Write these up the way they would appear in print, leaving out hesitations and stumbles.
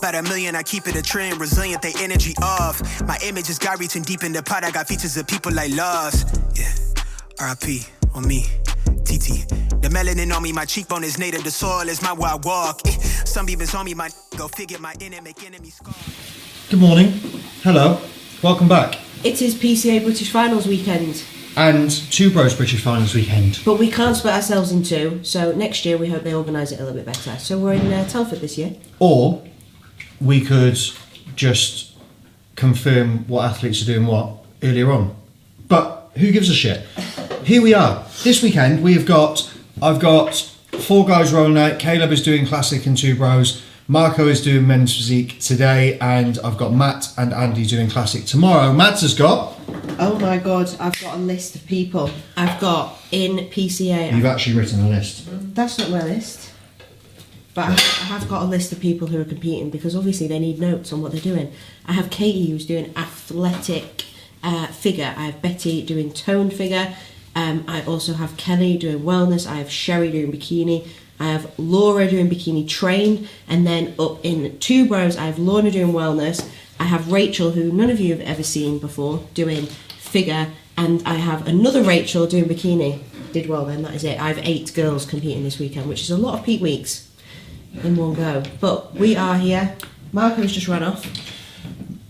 About $1 million, I keep it a trend, resilient, they energy off. My image is God reaching deep in the pot, I got features of people like lost. Yeah, R.I.P. on me, TT. The melanin on me, my cheekbone is native, the soil is my where I walk. Sunbeams on me, my go figure, my make enemies scar. Good morning, hello, welcome back. It is PCA British Finals weekend. And Two Bros British Finals weekend. But we can't split ourselves in two, so next year we hope they organise it a little bit better. So we're in Telford this year. Or we could just confirm what athletes are doing what earlier on. But who gives a shit? Here we are. This weekend I've got 4 guys rolling out. Caleb is doing classic and Two Bros. Marco is doing men's physique today, and I've got Matt and Andy doing classic tomorrow. Matt has got... Oh my god, I've got a list of people. I've got in PCA... You've actually written a list. That's not my list. But I have got a list of people who are competing, because obviously they need notes on what they're doing. I have Katie who's doing athletic figure. I have Betty doing toned figure. I also have Kelly doing wellness. I have Sherry doing bikini. I have Laura doing Bikini Trained, and then up in Two Bros I have Lorna doing wellness. I have Rachel, who none of you have ever seen before, doing figure, and I have another Rachel doing bikini. Did well then, that is it. I have 8 girls competing this weekend, which is a lot of peak weeks in one go. But we are here. Marco's just run off.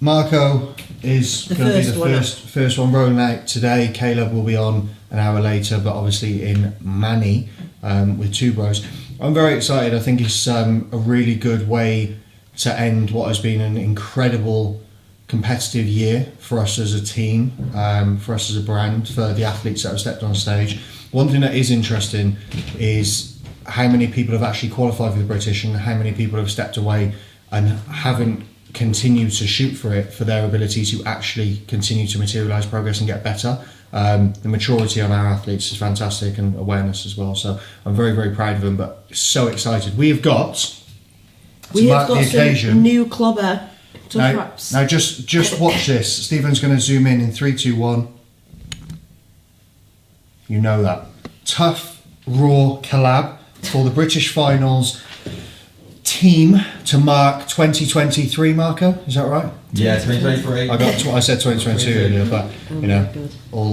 Marco is going to be the first one rolling out today. Caleb will be on an hour later, but obviously in Manny with Two Bros. I'm very excited. I think it's a really good way to end what has been an incredible competitive year for us as a team, for us as a brand, for the athletes that have stepped on stage. One thing that is interesting is how many people have actually qualified for the British and how many people have stepped away and haven't continued to shoot for it, for their ability to actually continue to materialise progress and get better. The maturity on our athletes is fantastic, and awareness as well. So I'm very, very proud of them, but so excited. We have got some new clobber tough wraps. Now just watch this. Stephen's going to zoom in 3, 2, 1. You know that. Tough Raw collab for the British Finals team to mark 2023, Marco, is that right? Yeah, 2023. I said 2022 earlier, but you know, all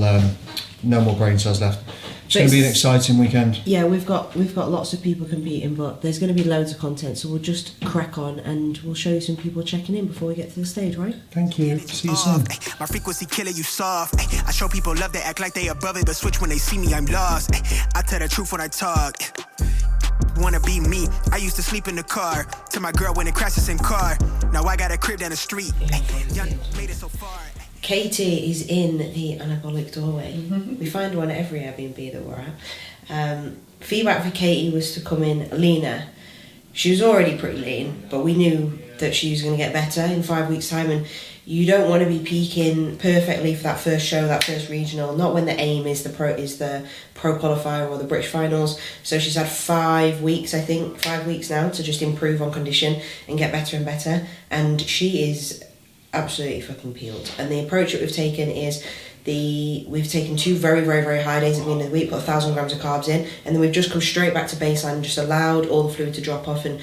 no more brain cells left. It's going to be an exciting weekend. Yeah, we've got lots of people competing, but there's going to be loads of content, so we'll just crack on and we'll show you some people checking in before we get to the stage, right? Thank you. See you soon. My frequency killer, you soft. I show people love, they act like they above it, but switch when they see me, I'm lost. I tell the truth when I talk. Wanna be me, I used to sleep in the car till my girl went and crashed the same car. Now I got a crib down the street. Young made it so far. Katie is in the anabolic doorway. We find one at every Airbnb that we're at. Feedback for Katie was to come in leaner. She was already pretty lean, but we knew that she was going to get better in 5 weeks' time, and you don't want to be peaking perfectly for that first show, that first regional, not when the aim is the pro qualifier or the British Finals. So she's had 5 weeks, I think, 5 weeks now to just improve on condition and get better and better, and she is absolutely fucking peeled. And the approach that we've taken is we've taken 2 very, very, very high days at the end of the week, put 1,000 grams of carbs in, and then we've just come straight back to baseline and just allowed all the fluid to drop off. And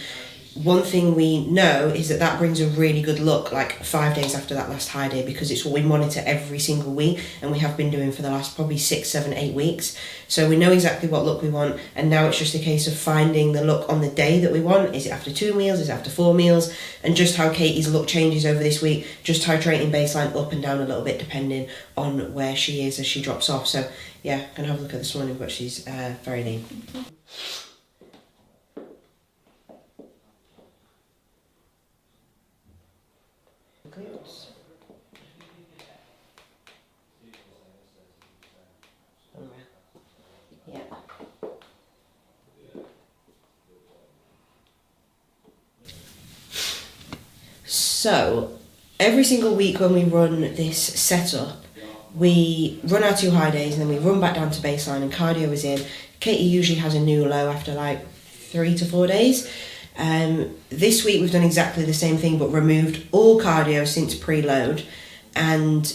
one thing we know is that brings a really good look like 5 days after that last high day, because it's what we monitor every single week, and we have been doing for the last probably 6, 7, 8 weeks. So we know exactly what look we want, and now it's just a case of finding the look on the day that we want. Is it after 2 meals? Is it after 4 meals? And just how Katie's look changes over this week, just titrating baseline up and down a little bit depending on where she is as she drops off. So yeah, gonna have a look at this morning, but she's very lean. Yeah. So every single week when we run this setup, we run our 2 high days and then we run back down to baseline and cardio is in. Katie usually has a new low after like 3 to 4 days. This week we've done exactly the same thing but removed all cardio since preload, and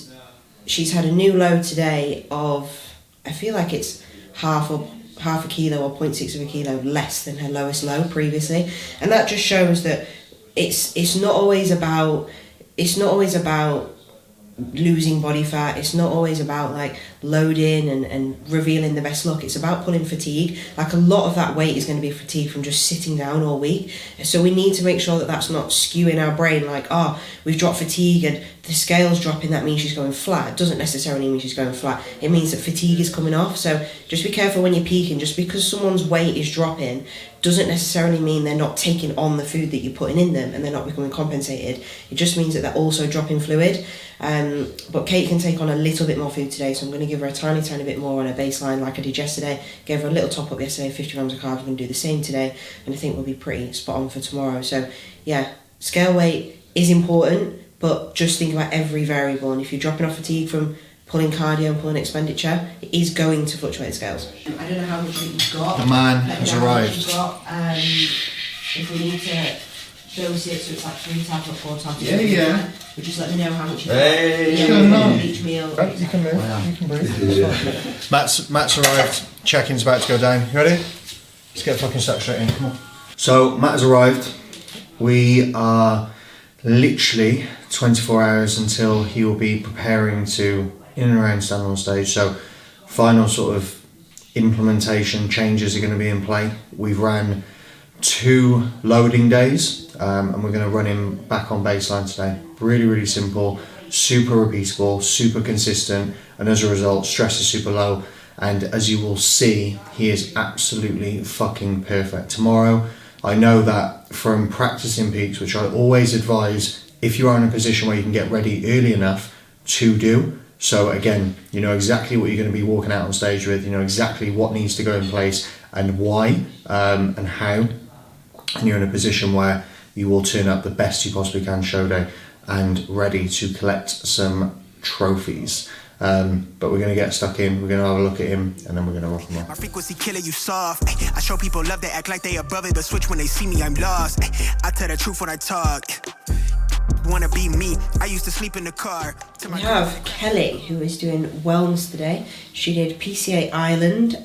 she's had a new low today of, I feel like it's half a kilo or 0.6 of a kilo less than her lowest low previously, and that just shows that it's not always about losing body fat. It's not always about like loading and revealing the best look. It's about pulling fatigue. Like a lot of that weight is going to be fatigue from just sitting down all week. So we need to make sure that that's not skewing our brain like, oh, we've dropped fatigue and the scale's dropping, that means she's going flat. It doesn't necessarily mean she's going flat. It means that fatigue is coming off. So just be careful when you're peaking. Just because someone's weight is dropping doesn't necessarily mean they're not taking on the food that you're putting in them and they're not becoming compensated. It just means that they're also dropping fluid. But Kate can take on a little bit more food today, so I'm going to give her a tiny bit more on her baseline like I did yesterday. Gave her a little top up yesterday, 50 grams of carbs. I'm going to do the same today, and I think we'll be pretty spot on for tomorrow. So yeah, scale weight is important, but just think about every variable. And if you're dropping off fatigue from pulling cardio and pulling expenditure, it is going to fluctuate the scales. I don't know how much weight you've got. The man has arrived. If we need to dose it so it's like 3 times or 4 times. Yeah. But just let me know how much you've Hey. each meal. You can move. Wow. You can breathe. Matt's arrived. Check-in's about to go down. You ready? Let's get fucking stuck straight in. Come on. So Matt has arrived. We are literally 24 hours until he will be preparing to in and around stand on stage. So final sort of implementation changes are going to be in play. We've ran 2 loading days and we're going to run him back on baseline today. Really simple, super repeatable, super consistent, and as a result stress is super low, and as you will see, he is absolutely fucking perfect. Tomorrow, I know that from practicing peaks, which I always advise if you are in a position where you can get ready early enough to do. So again, you know exactly what you're going to be walking out on stage with, you know exactly what needs to go in place and why and how, and you're in a position where you will turn up the best you possibly can show day and ready to collect some trophies. But we're going to get stuck in, we're going to have a look at him, and then we're going to rock him off. My frequency killer, you soft. I show people love, they act like they above it, but switch when they see me, I'm lost. I tell the truth when I talk. Wanna be me, I used to sleep in the car. We have Kelly, who is doing wellness today. She did PCA Ireland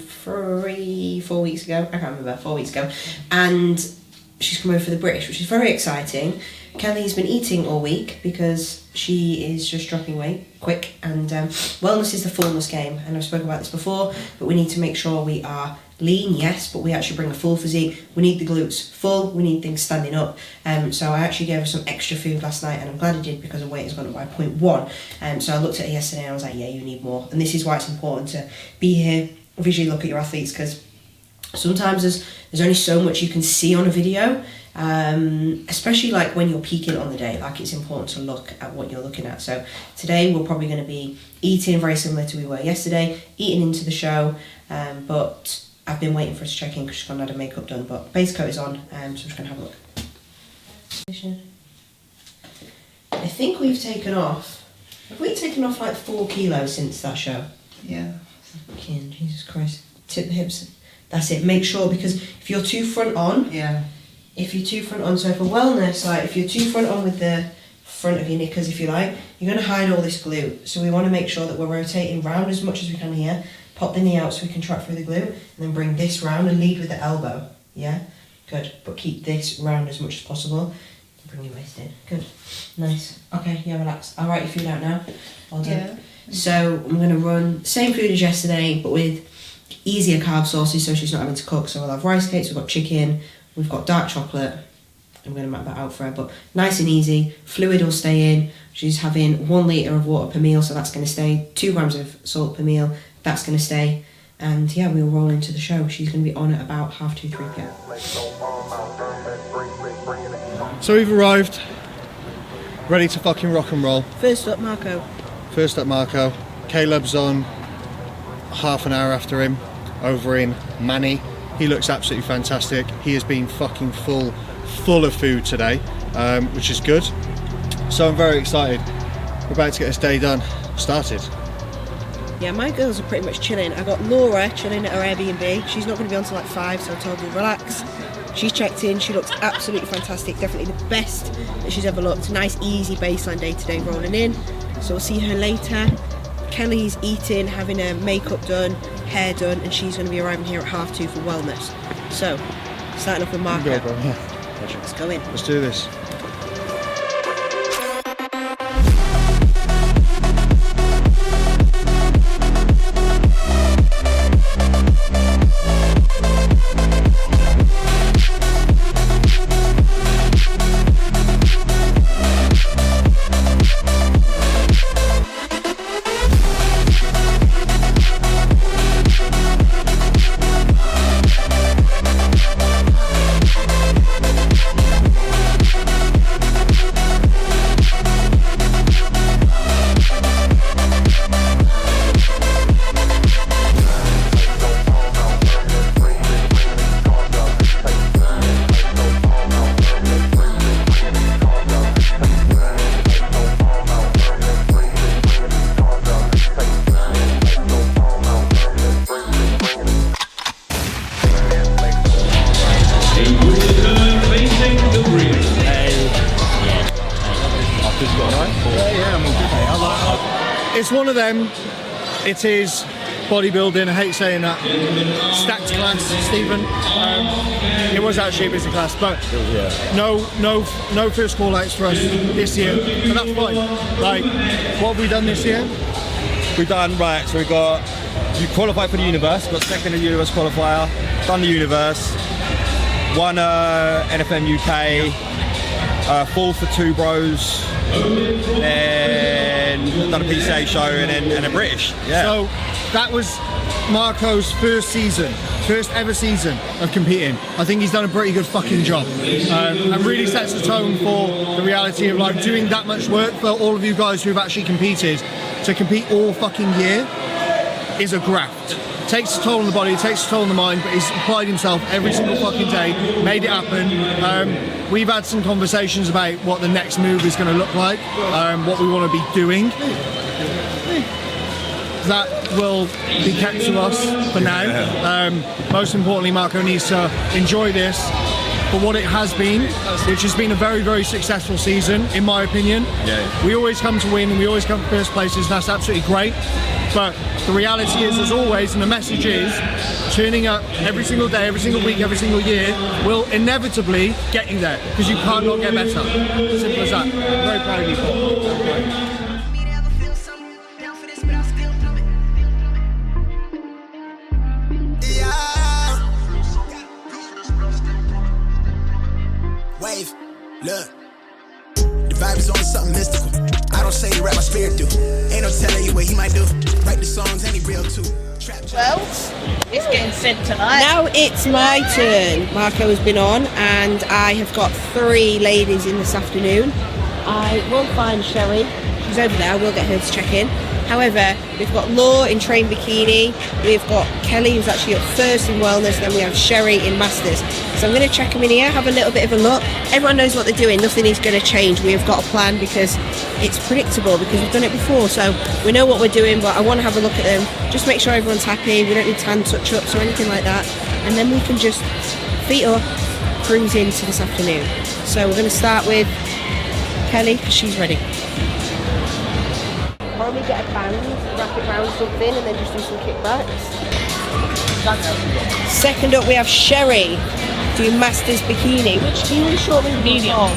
4 weeks ago. I can't remember, 4 weeks ago. And she's come over for the British, which is very exciting. Kelly's been eating all week because she is just dropping weight quick, and wellness is the fullness game, and I've spoken about this before, but we need to make sure we are lean, yes, but we actually bring a full physique. We need the glutes full, we need things standing up. So I actually gave her some extra food last night, and I'm glad I did because her weight has gone up by 0.1. So I looked at her yesterday and I was like, yeah, you need more. And this is why it's important to be here, visually look at your athletes, because sometimes there's only so much you can see on a video, especially like when you're peaking on the day. Like, it's important to look at what you're looking at. So today we're probably going to be eating very similar to we were yesterday, eating into the show, but I've been waiting for us to check in because she's gone and had her makeup done, but base coat is on, so I'm just going to have a look. I think we've taken off, have we taken off like 4 kilos since that show? Yeah. Fucking Jesus Christ. Tip the hips. That's it. Make sure, because if you're too front on, so for wellness, like if you're too front on with the front of your knickers, if you like, you're going to hide all this glute. So we want to make sure that we're rotating round as much as we can here. Pop the knee out so we can track through the glute, and then bring this round and lead with the elbow. Yeah? Good. But keep this round as much as possible. Bring your waist in. Good. Nice. Okay, yeah, relax. I'll write your food out now. Well done. Yeah. So I'm going to run same food as yesterday, but with easier carb sources, so she's not having to cook. So we'll have rice cakes, we've got chicken, we've got dark chocolate. I'm going to map that out for her, but nice and easy. Fluid will stay in. She's having 1 litre of water per meal, so that's going to stay. 2 grams of salt per meal, that's going to stay. And yeah, we'll roll into the show. She's going to be on at about 2:30, 3 p.m. So we've arrived, ready to fucking rock and roll. First up, Marco. Caleb's on half an hour after him, over in Manny. He looks absolutely fantastic. He has been fucking full of food today, which is good. So I'm very excited. We're about to get this day done, started. Yeah, my girls are pretty much chilling. I got Laura chilling at her Airbnb. She's not going to be on till like 5, so I told her relax. She's checked in. She looks absolutely fantastic. Definitely the best that she's ever looked. Nice, easy baseline day today rolling in. So we'll see her later. Kelly's eating, having her makeup done, hair done, and she's going to be arriving here at 2:30 for wellness. So, starting off with Marco. Let's go in. Let's do this. It's one of them. It is bodybuilding. I hate saying that. Stacked class, Stephen. It was actually a busy class, but no first call outs for us this year, and that's fine. Like, what have we done this year? We've done so you qualified for the universe, got second in the universe qualifier, done the universe, won NFM UK, fourth for two bros, then done a PCA show and a British. Yeah. So that was Marco's first ever season of competing. I think he's done a pretty good fucking job, and really sets the tone for the reality of like doing that much work for all of you guys who've actually competed. To compete all fucking year is a graft. It takes a toll on the body, it takes a toll on the mind, but he's applied himself every single fucking day, made it happen. We've had some conversations about what the next move is going to look like, what we want to be doing. That will be kept to us for now. Most importantly, Marco needs to enjoy this for what it has been, which has been a very, very successful season, in my opinion. Yeah. We always come to win and we always come to first places, and that's absolutely great. But the reality is, as always, and the message is, turning up every single day, every single week, every single year will inevitably get you there, because you can't not get better. Simple as that. I'm very proud of you. Look, the vibe is on something mystical. I don't say you rap, my spirit do. Ain't no telling you what he might do. Write the songs, and he real too. Well, it's getting sent tonight. Now it's my turn. Marco has been on, and I have got 3 ladies in this afternoon. I will find Sherry. She's over there. I will get her to check in. However, we've got Law in Trained Bikini, we've got Kelly who's actually up first in Wellness, then we have Sherry in Masters. So I'm going to check them in here, have a little bit of a look. Everyone knows what they're doing, nothing is going to change. We have got a plan because it's predictable, because we've done it before. So we know what we're doing, but I want to have a look at them, just make sure everyone's happy. We don't need hand touch-ups or anything like that. And then we can just feet up, cruise into this afternoon. So we're going to start with Kelly, because she's ready. Probably get a band, wrap it around something, and then just do some kickbacks. Second up, we have Sherry doing Masters Bikini. Which do you want, short and medium?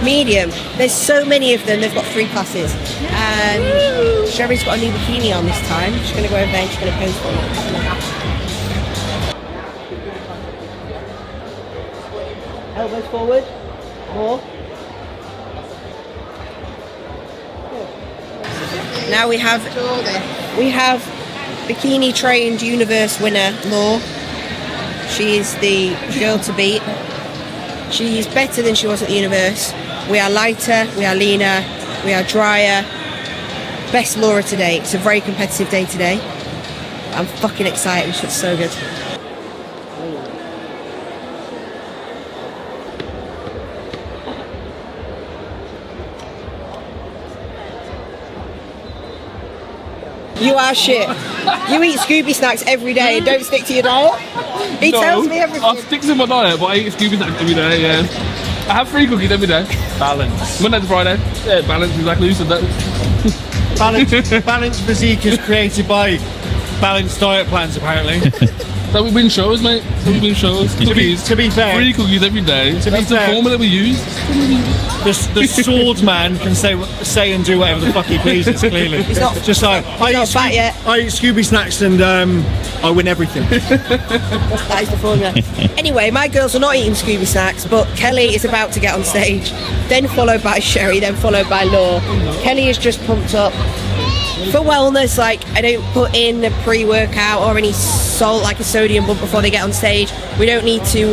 Medium. There's so many of them. They've got 3 classes. And Sherry's got a new bikini on this time. She's going to go over there and she's going to pose for it. Elbows forward. More. Now we have Bikini Trained Universe winner Law. She is the girl to beat. She is better than she was at the Universe. We are lighter, we are leaner, we are drier. Best Laura today. It's a very competitive day today. I'm fucking excited. It's so good. You are shit. You eat Scooby snacks every day and don't stick to your diet. He tells me everything. I stick to my diet, but I eat Scooby snacks every day, yeah. I have 3 cookies every day. Balance. Monday to Friday. Yeah, balance, exactly. You said that. Balanced Physique is created by balanced diet plans, apparently. So we win shows, mate. So we win shows. Cookies. To be fair, Free cookies every day. To be That's the fair- formula we use. the swordsman can say and do whatever the fuck he pleases. Clearly, He's not- just like I not fat yet. I eat Scooby snacks and I win everything. That is the formula. Anyway, my girls are not eating Scooby snacks, but Kelly is about to get on stage. Then followed by Sherry, then followed by Law. Kelly is just pumped up. For wellness, like I don't put in a pre-workout or any salt like a sodium bump before they get on stage. We don't need to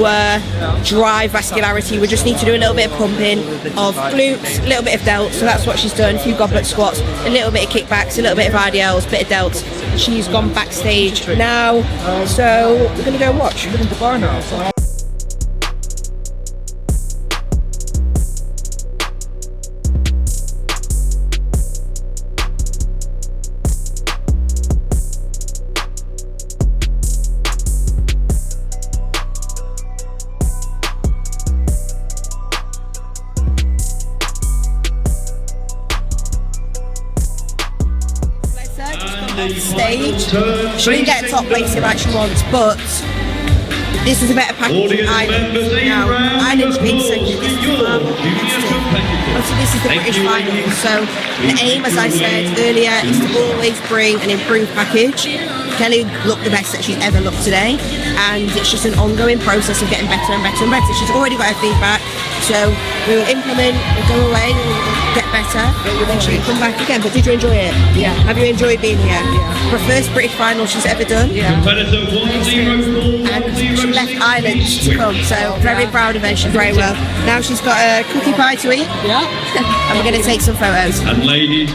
drive vascularity. We just need to do a little bit of pumping of glutes, a little bit of delts. So that's what she's done. A few goblet squats, a little bit of kickbacks, a little bit of RDLs, a bit of delts. She's gone backstage now, so we're gonna go and watch. Stage. She didn't get a top placing like she wants, but this is a better package than Ireland. Now, Ireland's been second. This is far more competitive. Also, this is the British Finals. So the aim, as I said earlier, is to always bring an improved package. Kelly looked the best that she's ever looked today, and it's just an ongoing process of getting better and better and better. She's already got her feedback, so we will implement, we'll go away, we'll get better, and then she'll come back again. But did you enjoy it? Yeah. Have you enjoyed being here? Yeah. Her first British final she's ever done. Yeah. And she left Ireland to come, so very proud of her. She's very well. Now she's got a cookie pie to eat, Yeah. and we're going to take some photos. And ladies,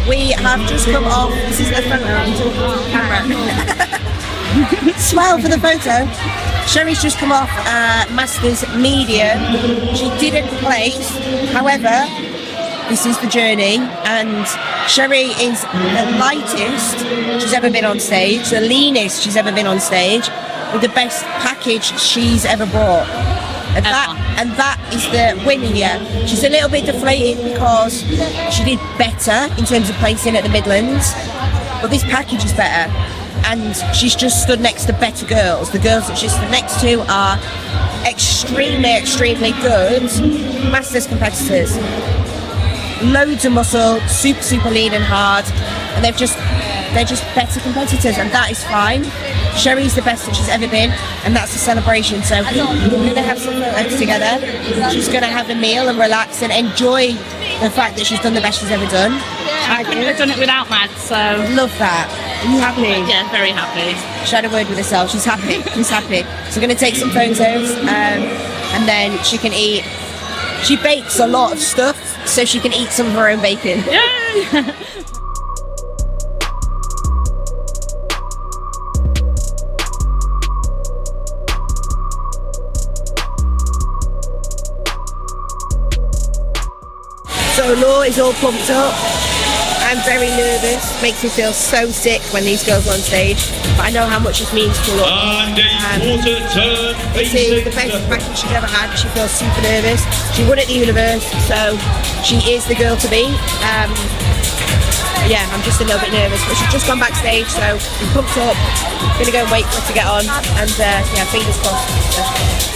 We have just come off. This is the photo camera. Smile for the photo. Sherry's just come off Masters Medium. She didn't place. However, this is the journey, and Sherry is the lightest she's ever been on stage, the leanest she's ever been on stage, with the best package she's ever brought. And that is the win here. She's a little bit deflated because she did better in terms of placing at the Midlands, but this package is better. And she's just stood next to better girls. The girls that she's stood next to are extremely, extremely good Masters competitors. Loads of muscle, super, super lean and hard, and they're just better competitors, and that is fine. Sherry's the best that she's ever been, and that's a celebration. So we're going to have some photos together. She's going to have a meal and relax and enjoy the fact that she's done the best she's ever done. I couldn't have done it without Mad, so Love that. Are you happy? yeah, very happy. She had a word with herself. She's happy. She's happy. So we're going to take some photos, and then she can eat. She bakes a lot of stuff, so she can eat some of her own bacon. Yay! So Law is all pumped up. I'm very nervous. Makes me feel so sick when these girls are on stage. But I know how much it means to Law. and a quarter turn This is the best practice she's ever had. She feels super nervous. She won at the universe, so she is the girl to beat. Yeah, I'm just a little bit nervous, but she's just gone backstage, so I'm pumped up. Gonna go and wait for her to get on, and yeah, fingers crossed.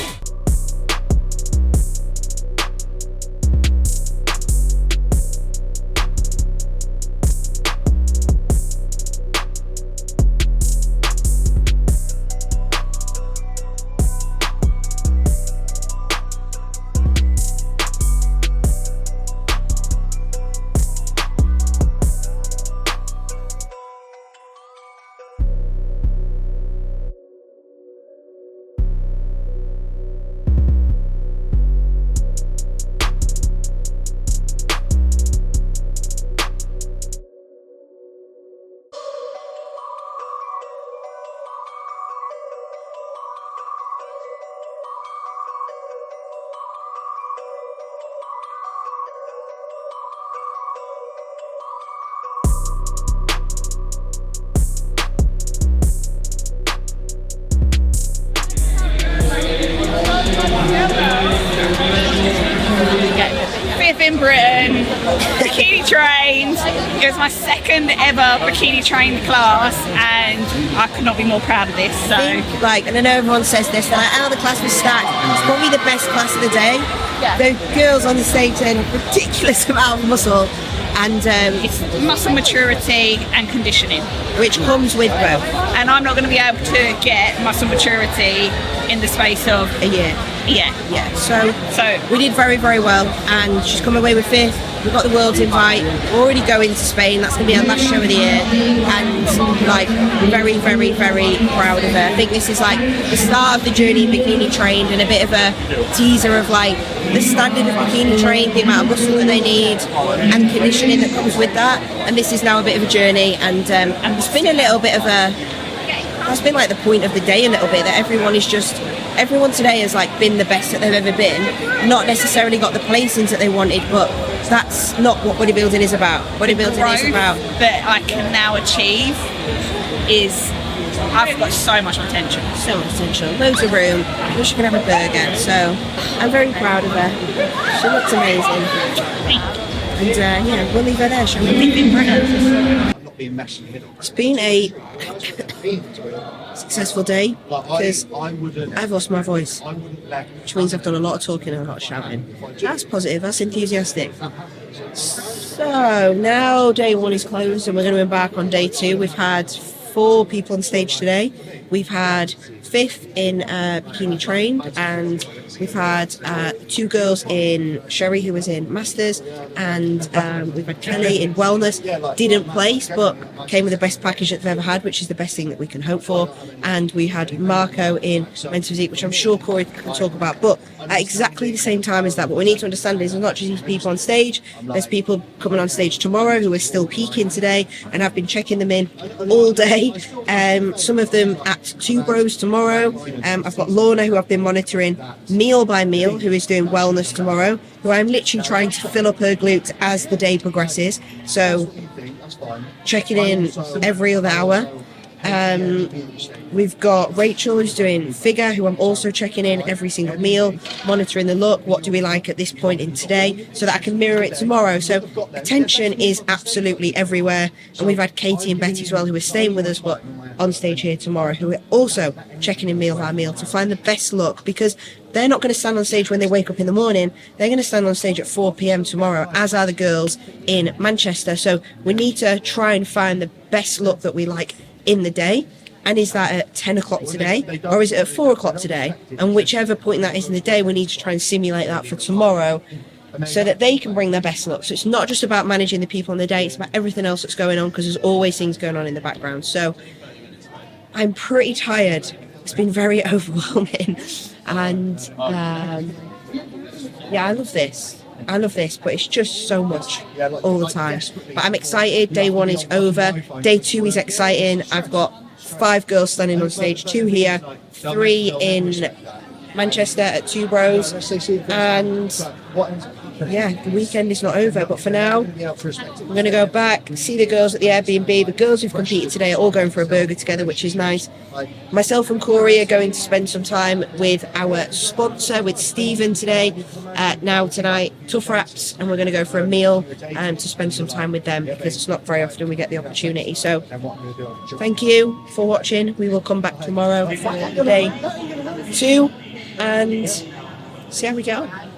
Bikini Trained. It was my second ever Bikini Trained class, and I could not be more proud of this. So, Like, and I know everyone says this, they're like, oh, the class was stacked. It's probably the best class of the day. Yeah. The girls on the stage had a ridiculous amount of muscle, and it's muscle maturity and conditioning, which comes with both. and I'm not going to be able to get muscle maturity in the space of A year. yeah. Yeah, so So we did very, very well, and she's come away with 5th. We've got the world's invite. We're already going to Spain. That's going to be our last show of the year, and like very, very, very proud of her. I think this is like the start of the journey in Bikini Trained, and a bit of a teaser of like the standard of Bikini Trained, the amount of muscle that they need, and the conditioning that comes with that. And this is now a bit of a journey, and it's been a little bit of a. That's been like the point of the day a little bit, that everyone today has like been the best that they've ever been, not necessarily got the placings that they wanted, but that's not what bodybuilding is about. Bodybuilding is about that I can now achieve is I've got so much potential. so much potential, loads of room. I wish I could have a burger, so I'm very proud of her. She looks amazing, and yeah, we'll leave her there, shall we? It's been a successful day because I've lost my voice, which means I've done a lot of talking and a lot of shouting. That's positive, that's enthusiastic. So now day 1 is closed and we're going to embark on day 2. We've had 4 people on stage today. We've had 5th in Bikini Trained, and we've had 2 girls in Sherry who was in Masters, and we've had Kelly in Wellness. Didn't place, but came with the best package that they've ever had, which is the best thing that we can hope for. And we had Marco in Men's Physique, which I'm sure Corey can talk about. But at exactly the same time as that, what we need to understand is there's not just these people on stage, there's people coming on stage tomorrow who are still peaking today, and I've been checking them in all day. Some of them at 2 Bros tomorrow. I've got Lorna, who I've been monitoring meal by meal, who is doing wellness tomorrow, who I'm literally trying to fill up her glutes as the day progresses. So checking in every other hour. We've got Rachel, who's doing figure, who I'm also checking in every single meal, monitoring the look, what do we like at this point in today, so that I can mirror it tomorrow. So attention is absolutely everywhere. And we've had Katie and Betty as well, who are staying with us but on stage here tomorrow, who are also checking in meal by meal to find the best look, because they're not going to stand on stage when they wake up in the morning. They're going to stand on stage at 4 p.m. tomorrow, as are the girls in Manchester. So we need to try and find the best look that we like in the day. And is that at 10 o'clock today, or is it at 4 o'clock today? And whichever point that is in the day, we need to try and simulate that for tomorrow, so that they can bring their best look. So it's not just about managing the people on the day, it's about everything else that's going on, because there's always things going on in the background. So I'm pretty tired. It's been very overwhelming. And yeah, I love this, but it's just so much all the time. But I'm excited. Day 1 is over. Day 2 is exciting. I've got 5 girls standing on stage, 2 here, 3 in Manchester at 2 Bros, and yeah, the weekend is not over. But for now, I'm going to go back, see the girls at the Airbnb. The girls who've competed today are all going for a burger together, which is nice. Myself and Corey are going to spend some time with our sponsor, with Stephen today. Now tonight, Tough Wraps, and we're going to go for a meal to spend some time with them, because it's not very often we get the opportunity. So thank you for watching. We will come back tomorrow for day 2 and see how we get on.